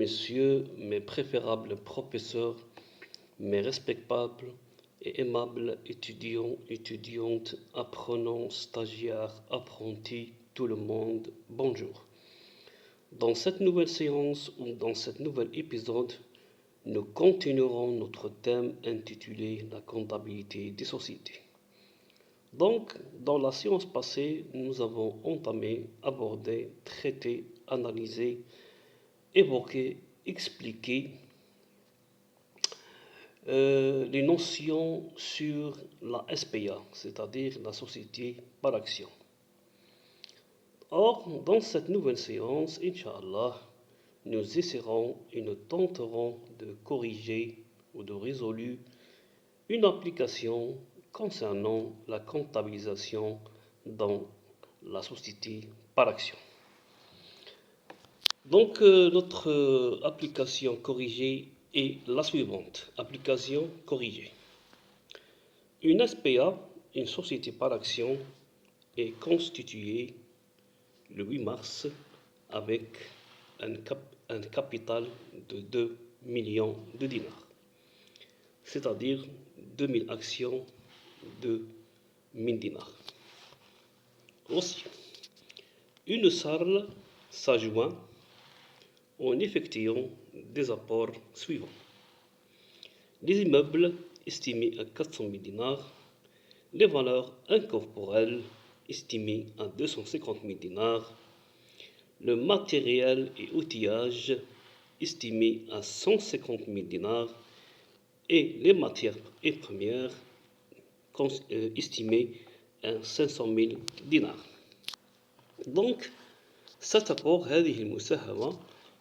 messieurs, mes préférables professeurs, mes respectables et aimables étudiants, étudiantes, apprenants, stagiaires, apprentis, tout le monde, bonjour. Dans cette nouvelle séance ou dans cet nouvel épisode, nous continuerons notre thème intitulé La comptabilité des sociétés. Donc, dans la séance passée, nous avons entamé, abordé, traité, analysé, évoqué, expliqué les notions sur la SPA, c'est-à-dire la société par action. Or, dans cette nouvelle séance, Inch'Allah, nous essaierons et nous tenterons de corriger ou de résoudre une application concernant la comptabilisation dans la société par action. Donc, notre application corrigée est la suivante. Application corrigée. Une SPA, une société par action, est constituée le 8 mars avec un capital de 2 millions de dinars, c'est-à-dire 2000 actions de 1000 dinars. Aussi, une SARL s'adjoint en effectuant des apports suivants. Les immeubles estimés à 400 000 dinars, les valeurs incorporelles estimées à 250 000 dinars, le matériel et outillage estimé à 150 000 dinars et les matières premières estimées à 500 000 dinars. Donc, cet apport, هذه المساهمة,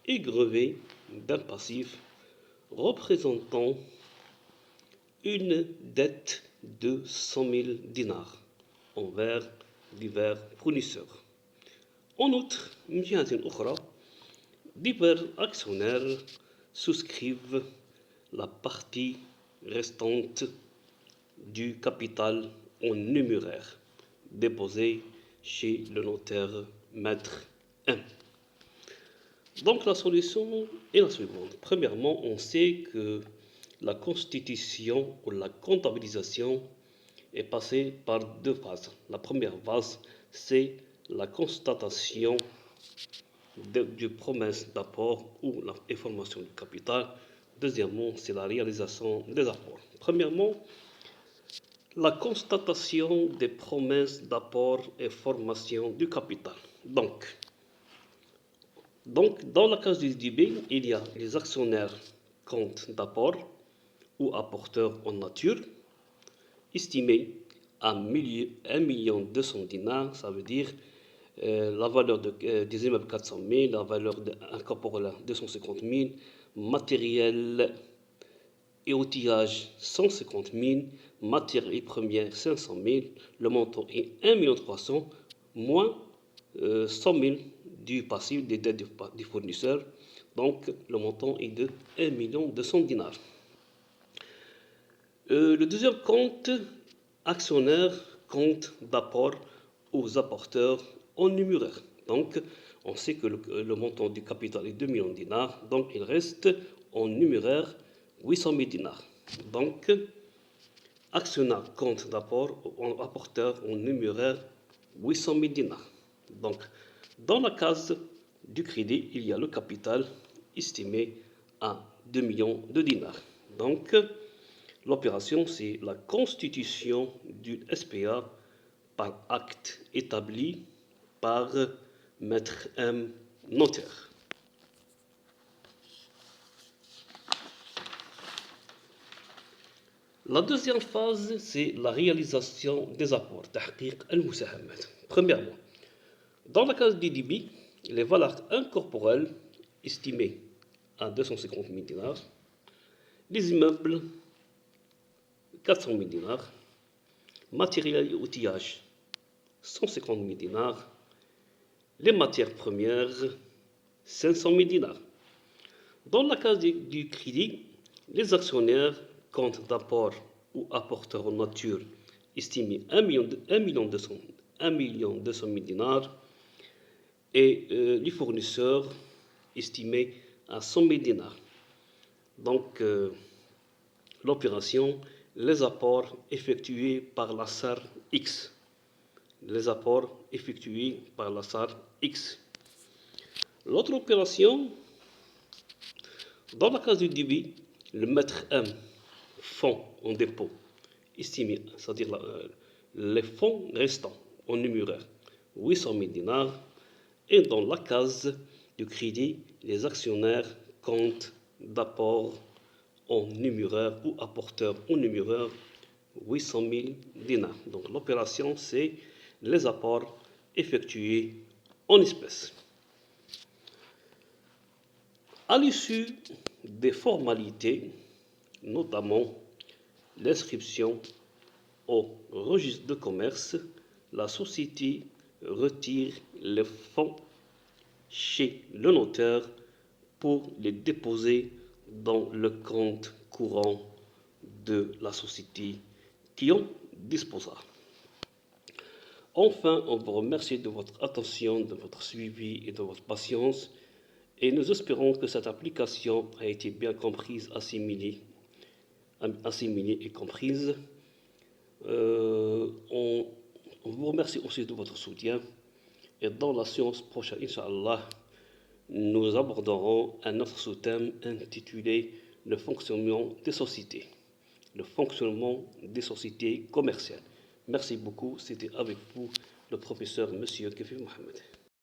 est grevé d'un passif représentant une dette de 100 000 dinars envers divers fournisseurs. En outre, divers actionnaires souscrivent la partie restante du capital en numéraire déposé chez le notaire maître 1. Donc la solution est la suivante. Premièrement, on sait que la constitution ou la comptabilisation est passée par deux phases. La première phase, c'est la constatation du promesse d'apport ou la formation du capital. Deuxièmement, c'est la réalisation des apports. Premièrement, la constatation des promesses d'apport et formation du capital. Donc, dans la case du DB, il y a les actionnaires compte d'apport ou apporteurs en nature, estimés à 1 200 000 dinars, ça veut dire la valeur des immeubles 400 000, la valeur incorporelle 250 000, matériel et outillage 150 000, matières et premières 500 000, le montant est 1 300 000 moins 100 000 du passif des dettes des fournisseurs, donc le montant est de 1 200 000 dinars. Le deuxième compte actionnaire, compte d'apport aux apporteurs en numéraire. Donc, on sait que le montant du capital est 2 millions de dinars, donc il reste en numéraire 800 000 dinars. Donc, actionnaire, compte d'apport, apporteur en numéraire 800 000 dinars. Donc, dans la case du crédit, il y a le capital estimé à 2 millions de dinars. Donc, l'opération, c'est la constitution d'une SPA par acte établi par maître M notaire. La deuxième phase, c'est la réalisation des apports. تحقيق المساهمات. Premièrement, dans la case du DB, les valeurs incorporelles estimées à 250 000 dinars, les immeubles 400 000 dinars, matériel et outillage 150 000 dinars, les matières premières 500 000 dinars. Dans la case du crédit, les actionnaires, compte d'apport ou apporteurs en nature estimés 1 200 000 dinars et les fournisseurs estimés à 100 000 dinars. Donc, l'opération, les apports effectués par la SAR X. Les apports effectués par la SAR X. L'autre opération, dans la case du débit, le maître M, fonds en dépôt, estimé, c'est-à-dire les fonds restants en numéraire, 800 000 dinars, et dans la case du crédit, les actionnaires comptent d'apport en numéraire ou apporteur en numéraire, 800 000 dinars. Donc l'opération, c'est les apports effectués en espèces. À l'issue des formalités, notamment l'inscription au registre de commerce, la société retire les fonds chez le notaire pour les déposer dans le compte courant de la société qui en disposera. Enfin, on vous remercie de votre attention, de votre suivi et de votre patience, et nous espérons que cette application a été bien comprise, assimilée et comprise. On vous remercie aussi de votre soutien, et dans la séance prochaine, Inch'Allah, nous aborderons un autre sous-thème intitulé « Le fonctionnement des sociétés ». Le fonctionnement des sociétés commerciales. Merci beaucoup. C'était avec vous le professeur Monsieur Keffi Mohamed.